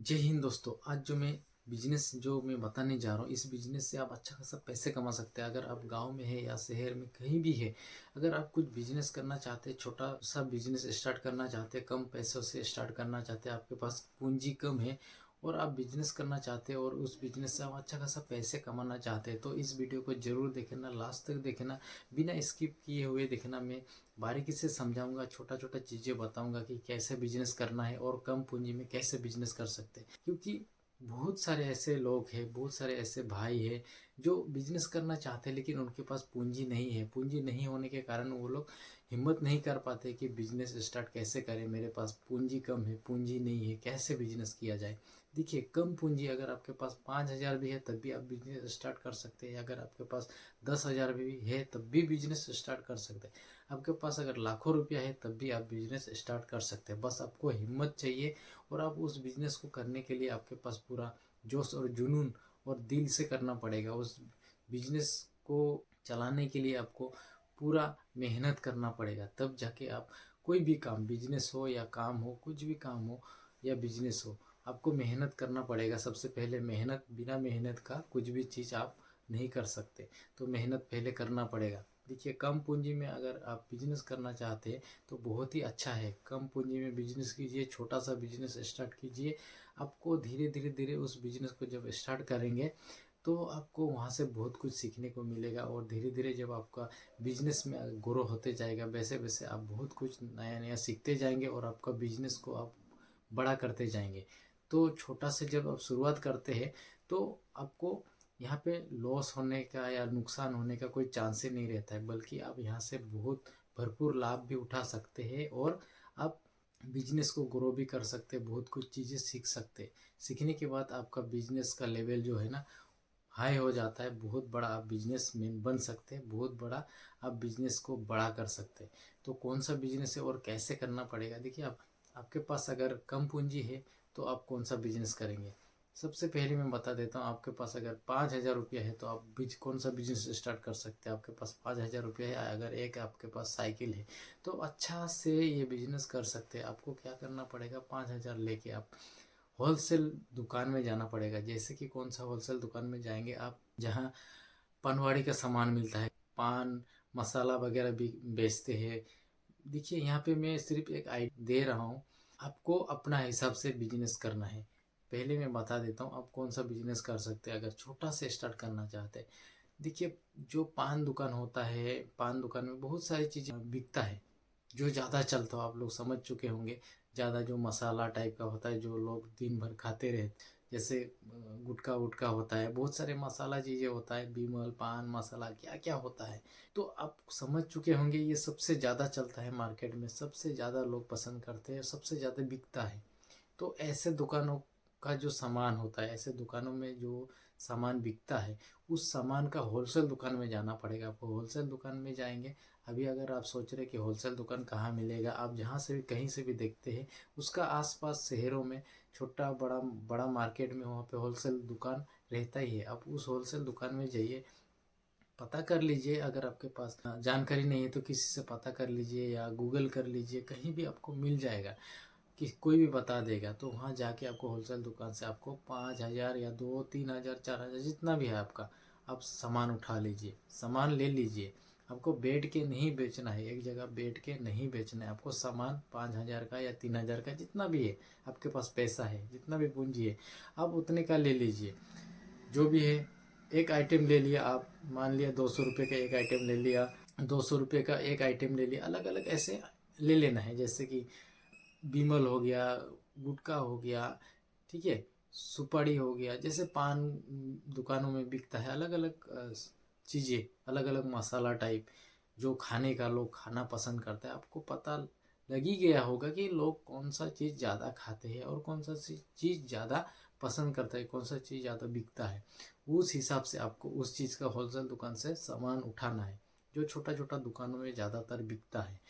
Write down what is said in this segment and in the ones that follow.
जय हिंद दोस्तों। आज जो मैं बताने जा रहा हूँ, इस बिजनेस से आप अच्छा खासा पैसे कमा सकते हैं। अगर आप गांव में है या शहर में कहीं भी है, अगर आप कुछ बिजनेस करना चाहते हैं, छोटा सा बिजनेस स्टार्ट करना चाहते हैं, कम पैसों से स्टार्ट करना चाहते हैं, आपके पास पूंजी कम है और आप बिजनेस करना चाहते हैं और उस बिजनेस से आप अच्छा खासा पैसे कमाना चाहते हैं, तो इस वीडियो को जरूर देखना, लास्ट तक देखना, बिना स्किप किए हुए देखना। मैं बारीकी से समझाऊंगा, छोटा छोटा चीज़ें बताऊंगा कि कैसे बिजनेस करना है और कम पूंजी में कैसे बिजनेस कर सकते हैं। क्योंकि बहुत सारे ऐसे लोग हैं, बहुत सारे ऐसे भाई हैं जो बिजनेस करना चाहते हैं लेकिन उनके पास पूंजी नहीं है। पूंजी नहीं होने के कारण वो लोग हिम्मत नहीं कर पाते कि बिजनेस स्टार्ट कैसे करें, मेरे पास पूंजी कम है, पूंजी नहीं है, कैसे बिजनेस किया जाए। देखिए, कम पूंजी, अगर आपके पास 5,000 भी है तब भी आप बिजनेस स्टार्ट कर सकते हैं। अगर आपके पास 10,000 भी है तब भी बिजनेस स्टार्ट कर सकते हैं। आपके पास अगर लाखों रुपया है तब भी आप बिजनेस स्टार्ट कर सकते हैं। बस आपको हिम्मत चाहिए और आप उस बिजनेस को करने के लिए आपके पास पूरा जोश और जुनून और दिल से करना पड़ेगा। उस बिजनेस को चलाने के लिए आपको पूरा मेहनत करना पड़ेगा, तब जाके आप कोई भी काम, बिजनेस हो या काम हो, कुछ भी काम हो या बिजनेस हो, आपको मेहनत करना पड़ेगा। सबसे पहले मेहनत, बिना मेहनत का कुछ भी चीज़ आप नहीं कर सकते, तो मेहनत पहले करना पड़ेगा। देखिए, कम पूंजी में अगर आप बिजनेस करना चाहते हैं तो बहुत ही अच्छा है। कम पूंजी में बिजनेस कीजिए, छोटा सा बिजनेस स्टार्ट कीजिए। आपको धीरे धीरे धीरे उस बिजनेस को जब स्टार्ट करेंगे तो आपको वहाँ से बहुत कुछ सीखने को मिलेगा और धीरे धीरे जब आपका बिजनेस में ग्रो होते जाएगा, वैसे वैसे आप बहुत कुछ नया नया सीखते जाएंगे और आपका बिजनेस को आप बड़ा करते जाएंगे। तो छोटा से जब आप शुरुआत करते हैं तो आपको यहाँ पे लॉस होने का या नुकसान होने का कोई चांस ही नहीं रहता है, बल्कि आप यहाँ से बहुत भरपूर लाभ भी उठा सकते हैं और आप बिजनेस को ग्रो भी कर सकते हैं, बहुत कुछ चीज़ें सीख सकते हैं। सीखने के बाद आपका बिजनेस का लेवल जो है ना, हाई हो जाता है। बहुत बड़ा आप बिजनेसमैन बन सकते हैं, बहुत बड़ा आप बिजनेस को बड़ा कर सकते हैं। तो कौन सा बिजनेस है और कैसे करना पड़ेगा, देखिए, आप आपके पास अगर कम पूंजी है तो आप कौन सा बिजनेस करेंगे। सबसे पहले मैं बता देता हूँ, आपके पास अगर 5,000 रुपया है तो आप कौन सा बिजनेस स्टार्ट कर सकते हैं। आपके पास 5,000 रुपया है, अगर एक आपके पास साइकिल है तो अच्छा से ये बिजनेस कर सकते हैं। आपको क्या करना पड़ेगा, 5,000 लेके आप होलसेल दुकान में जाना पड़ेगा। जैसे कि कौन सा होलसेल दुकान में जाएंगे आप, जहाँ पनवाड़ी का सामान मिलता है, पान मसाला वगैरह भी बेचते हैं। देखिए, यहाँ पे मैं सिर्फ एक आइडिया दे रहा हूँ, आपको अपना हिसाब से बिजनेस करना है। पहले मैं बता देता हूँ आप कौन सा बिजनेस कर सकते हैं अगर छोटा से स्टार्ट करना चाहते हैं। देखिए, जो पान दुकान होता है, पान दुकान में बहुत सारी चीज़ें बिकता है जो ज़्यादा चलता हो, आप लोग समझ चुके होंगे। ज़्यादा जो मसाला टाइप का होता है, जो लोग दिन भर खाते रहते, जैसे गुटखा वुटखा होता है, बहुत सारे मसाला चीज़ें होता है, बिमल पान मसाला क्या क्या होता है। तो आप समझ चुके होंगे, ये सबसे ज़्यादा चलता है मार्केट में, सबसे ज़्यादा लोग पसंद करते हैं, सबसे ज़्यादा बिकता है। तो ऐसे दुकानों का जो सामान होता है, ऐसे दुकानों में जो सामान बिकता है, उस सामान का होलसेल दुकान में जाना पड़ेगा आपको। होलसेल दुकान में जाएंगे, अभी अगर आप सोच रहे कि होलसेल दुकान कहाँ मिलेगा, आप जहाँ से भी कहीं से भी देखते हैं, उसका आसपास शहरों में छोटा बड़ा बड़ा मार्केट में वहाँ पे होलसेल दुकान रहता ही है। आप उस होलसेल दुकान में जाइए, पता कर लीजिए। अगर आपके पास जानकारी नहीं है तो किसी से पता कर लीजिए या गूगल कर लीजिए, कहीं भी आपको मिल जाएगा कि कोई भी बता देगा। तो वहाँ जाके आपको होलसेल दुकान से आपको 5,000 या 2-3,000 4,000 जितना भी है आपका, आप सामान उठा लीजिए, सामान ले लीजिए। आपको बैठ के नहीं बेचना है, एक जगह बैठ के नहीं बेचना है आपको। सामान 5,000 का या 3,000 का जितना भी है, आपके पास पैसा है, जितना भी पूंजी है, आप उतने का ले लीजिए। जो भी है, एक आइटम ले लिया, आप मान लिया 200 रुपये का एक आइटम ले लिया, 200 रुपये का एक आइटम ले लिया, अलग अलग ऐसे ले लेना है। जैसे कि बिमल हो गया, गुटखा हो गया, ठीक है, सुपारी हो गया, जैसे पान दुकानों में बिकता है, अलग अलग चीज़ें, अलग अलग मसाला टाइप जो खाने का लोग खाना पसंद करते हैं। आपको पता लग ही गया होगा कि लोग कौन सा चीज़ ज़्यादा खाते हैं और कौन सा चीज़ ज़्यादा पसंद करता है, कौन सा चीज़ ज़्यादा बिकता है। उस हिसाब से आपको उस चीज़ का होलसेल दुकान से सामान उठाना है, जो छोटा छोटा दुकानों में ज़्यादातर बिकता है,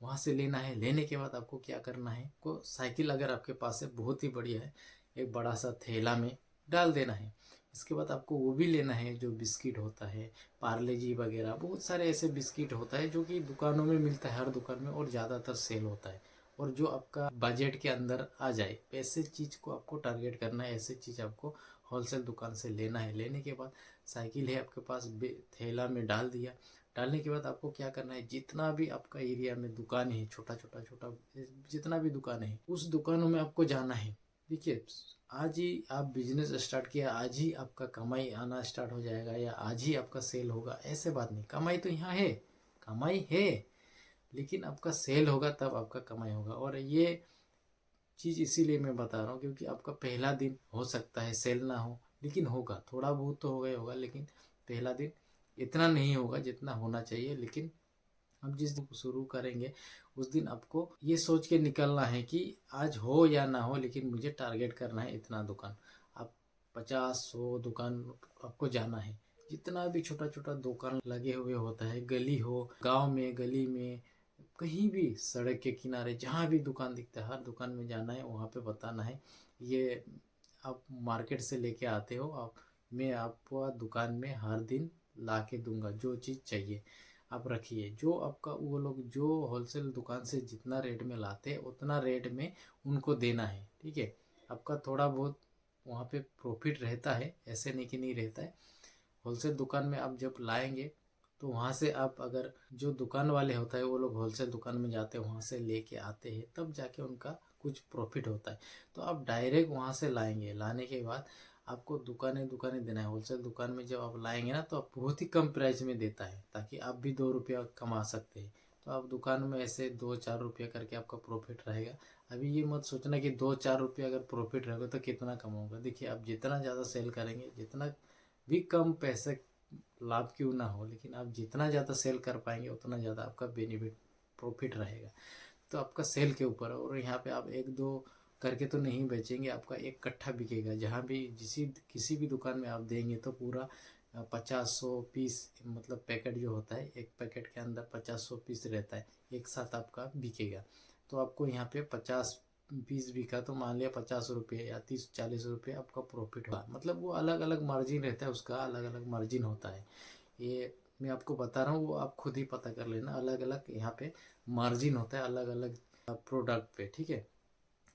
वहाँ से लेना है। लेने के बाद आपको क्या करना है, को साइकिल अगर आपके पास है बहुत ही बढ़िया है, एक बड़ा सा थैला में डाल देना है। इसके बाद आपको वो भी लेना है जो बिस्किट होता है, पार्ले जी वगैरह, बहुत सारे ऐसे बिस्किट होता है जो कि दुकानों में मिलता है, हर दुकान में, और ज़्यादातर सेल होता है। और जो आपका बजट के अंदर आ जाए, ऐसे चीज़ को आपको टारगेट करना है, ऐसे चीज़ आपको होलसेल दुकान से लेना है। लेने के बाद साइकिल है आपके पास, थैला में डाल दिया। डालने के बाद आपको क्या करना है, जितना भी आपका एरिया में दुकान है, छोटा छोटा छोटा जितना भी दुकान है, उस दुकानों में आपको जाना है। देखिए, आज ही आप बिजनेस स्टार्ट किया, आज ही आपका कमाई आना स्टार्ट हो जाएगा या आज ही आपका सेल होगा, ऐसे बात नहीं। कमाई तो यहाँ है, कमाई है, लेकिन आपका सेल होगा तब आपका कमाई होगा। और ये चीज़ इसीलिए मैं बता रहा हूँ क्योंकि आपका पहला दिन हो सकता है सेल ना हो, लेकिन होगा, थोड़ा बहुत तो होगा ही होगा, लेकिन पहला दिन इतना नहीं होगा जितना होना चाहिए। लेकिन हम जिस दिन शुरू करेंगे उस दिन आपको ये सोच के निकलना है कि आज हो या ना हो, लेकिन मुझे टारगेट करना है इतना दुकान। आप 50-100 दुकान आपको जाना है। जितना भी छोटा छोटा दुकान लगे हुए होता है, गली हो, गांव में, गली में, कहीं भी सड़क के किनारे जहाँ भी दुकान दिखता है, हर दुकान में जाना है, वहाँ पे बताना है ये आप मार्केट से लेके आते हो, आप मैं आपको दुकान में हर दिन ला के दूंगा, जो चीज़ चाहिए आप रखिए। जो आपका वो लोग जो होलसेल दुकान से जितना रेट में लाते हैं उतना रेट में उनको देना है, ठीक है। आपका थोड़ा बहुत वहाँ पे प्रॉफिट रहता है, ऐसे नहीं कि नहीं रहता है। होलसेल दुकान में आप जब लाएंगे तो वहाँ से आप, अगर जो दुकान वाले होता है वो लोग होलसेल दुकान में जाते हैं, वहाँ से लेके आते हैं, तब जाके उनका कुछ प्रॉफिट होता है। तो आप डायरेक्ट वहाँ से लाएंगे, लाने के बाद आपको दुकानें दुकानें देना है। होलसेल दुकान में जब आप लाएंगे ना तो आप बहुत ही कम प्राइस में देता है, ताकि आप भी 2 रुपया कमा सकते हैं। तो आप दुकान में ऐसे 2-4 रुपया करके आपका प्रॉफिट रहेगा। अभी ये मत सोचना कि 2-4 रुपया अगर प्रॉफिट रहेगा तो कितना कमाऊंगा। देखिए, आप जितना ज़्यादा सेल करेंगे, जितना भी कम पैसे लाभ क्यों ना हो, लेकिन आप जितना ज़्यादा सेल कर पाएंगे उतना ज़्यादा आपका बेनिफिट प्रॉफिट रहेगा। तो आपका सेल के ऊपर है। और यहाँ पे आप 1-2 करके तो नहीं बेचेंगे, आपका एक कट्ठा बिकेगा। जहाँ भी किसी भी दुकान में आप देंगे तो पूरा 50-100 पीस, मतलब पैकेट जो होता है, एक पैकेट के अंदर 50-100 पीस रहता है, एक साथ आपका बिकेगा। तो आपको यहाँ पे 50 पीस बिका तो मान लिया 50 रुपये या 30-40 रुपये आपका प्रॉफिट हुआ। मतलब वो अलग अलग मार्जिन रहता है, उसका अलग अलग मार्जिन होता है। ये मैं आपको बता रहा हूँ, वो आप खुद ही पता कर लेना। अलग अलग यहाँ पे मार्जिन होता है अलग अलग प्रोडक्ट पे, ठीक है।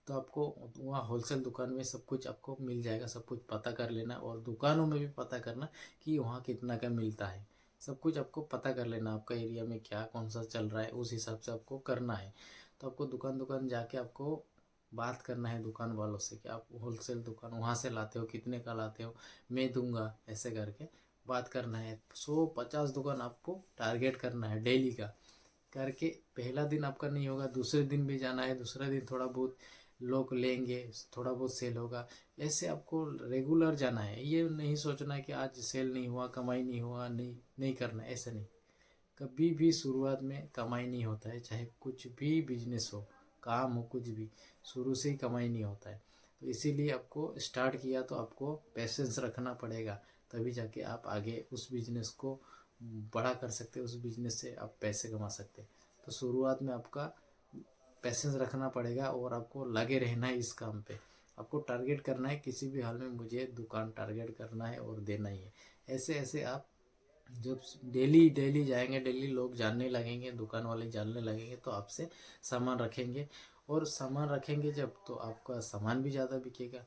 तो आपको वहाँ होलसेल दुकान में सब कुछ आपको मिल जाएगा, सब कुछ पता कर लेना। और दुकानों में भी पता करना कि वहाँ कितना का मिलता है, सब कुछ आपको पता कर लेना। आपका एरिया में क्या कौन सा चल रहा है, उस हिसाब से आपको करना है। तो आपको दुकान दुकान जाके आपको बात करना है दुकान वालों से कि आप होलसेल दुकान वहाँ से लाते हो, कितने का लाते हो, मैं दूंगा, ऐसे करके बात करना है। 100-50 दुकान आपको टारगेट करना है डेली का करके। पहला दिन आपका नहीं होगा, दूसरे दिन भी जाना है, दूसरा दिन थोड़ा बहुत लोग लेंगे, थोड़ा बहुत सेल होगा। ऐसे आपको रेगुलर जाना है। ये नहीं सोचना है कि आज सेल नहीं हुआ, कमाई नहीं हुआ, नहीं नहीं करना, ऐसे नहीं। कभी भी शुरुआत में कमाई नहीं होता है, चाहे कुछ भी बिजनेस हो, काम हो, कुछ भी शुरू से ही कमाई नहीं होता है। तो इसीलिए आपको स्टार्ट किया तो आपको पेशेंस रखना पड़ेगा, तभी जाके आप आगे उस बिजनेस को बड़ा कर सकते हैं, उस बिजनेस से आप पैसे कमा सकते हैं। तो शुरुआत में आपका पैसेंस रखना पड़ेगा और आपको लगे रहना है इस काम पे। आपको टारगेट करना है, किसी भी हाल में मुझे दुकान टारगेट करना है और देना ही है। ऐसे ऐसे आप जब डेली डेली जाएंगे, डेली लोग जानने लगेंगे, दुकान वाले जानने लगेंगे, तो आपसे सामान रखेंगे। और सामान रखेंगे जब, तो आपका सामान भी ज़्यादा बिकेगा।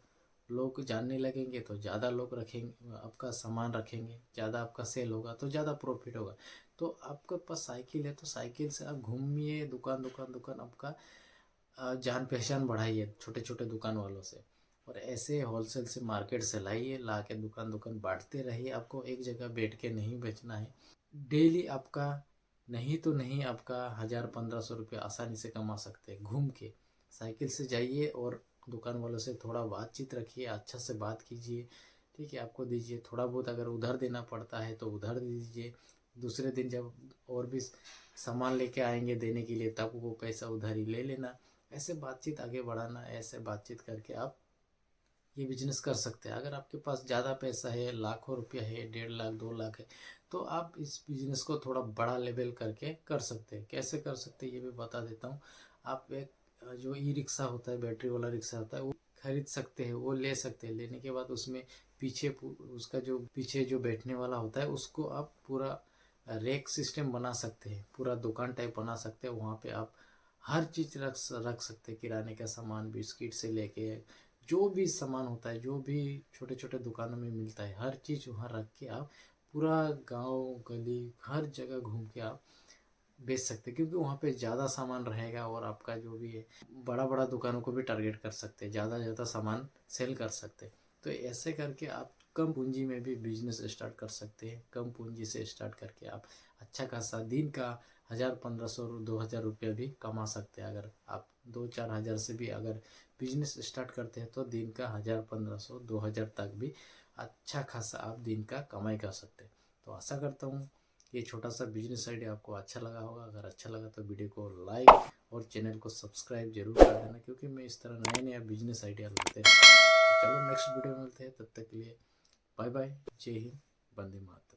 लोग जानने लगेंगे तो ज़्यादा लोग रखेंगे, आपका सामान रखेंगे, ज़्यादा आपका सेल होगा तो ज़्यादा प्रॉफिट होगा। तो आपके पास साइकिल है तो साइकिल से आप घूमिए, दुकान दुकान दुकान, आपका जान पहचान बढ़ाइए छोटे छोटे दुकान वालों से। और ऐसे होलसेल से मार्केट से लाइए, ला के दुकान दुकान बांटते रहिए। आपको एक जगह बैठ के नहीं बेचना है। डेली आपका नहीं तो नहीं, आपका 1000-1500 रुपये आसानी से कमा सकते हैं घूम के। साइकिल से जाइए और दुकान वालों से थोड़ा बातचीत रखिए, अच्छा से बात कीजिए, ठीक है। आपको दीजिए थोड़ा बहुत, अगर उधार देना पड़ता है तो उधार दे दीजिए। दूसरे दिन जब और भी सामान लेके आएंगे देने के लिए, तब वो पैसा उधारी ले लेना। ऐसे बातचीत आगे बढ़ाना, ऐसे बातचीत करके आप ये बिजनेस कर सकते हैं। अगर आपके पास ज़्यादा पैसा है, लाखों रुपया है, 1.5 लाख 2 लाख है, तो आप इस बिजनेस को थोड़ा बड़ा लेवल करके कर सकते हैं। कैसे कर सकते हैं ये भी बता देता हूँ। आप एक जो ई रिक्शा होता है, बैटरी वाला रिक्शा होता है, वो खरीद सकते हैं, वो ले सकते हैं। लेने के बाद उसमें पीछे उसका जो पीछे जो बैठने वाला होता है, उसको आप पूरा रैक सिस्टम बना सकते हैं, पूरा दुकान टाइप बना सकते हैं। वहाँ पे आप हर चीज़ रख सकते, किराने का सामान, बिस्किट से लेके जो भी सामान होता है, जो भी छोटे छोटे दुकानों में मिलता है, हर चीज़ वहाँ रख के आप पूरा गांव गली हर जगह घूम के आप बेच सकते हैं, क्योंकि वहाँ पे ज़्यादा सामान रहेगा और आपका जो भी है बड़ा बड़ा दुकानों को भी टारगेट कर सकते हैं, ज़्यादा ज़्यादा सामान सेल कर सकते हैं। तो ऐसे करके आप कम पूंजी में भी बिजनेस स्टार्ट कर सकते हैं। कम पूंजी से स्टार्ट करके आप अच्छा खासा दिन का 1,000, 1,500, 2,000 रुपया भी कमा सकते हैं। अगर आप 2-4 हज़ार से भी अगर बिजनेस स्टार्ट करते हैं तो दिन का 1,000, 1,500, 2,000 तक भी अच्छा खासा आप दिन का कमाई कर सकते हैं। तो आशा करता हूँ ये छोटा सा बिजनेस आइडिया आपको अच्छा लगा होगा। अगर अच्छा लगा तो वीडियो को लाइक और चैनल को सब्सक्राइब जरूर कर देना, क्योंकि मैं इस तरह नया नया बिजनेस आइडिया लाते रहता हूँ। तो चलो नेक्स्ट वीडियो में मिलते हैं, तब तक के लिए बाय बाय, जय हिंद, वंदे मातरम।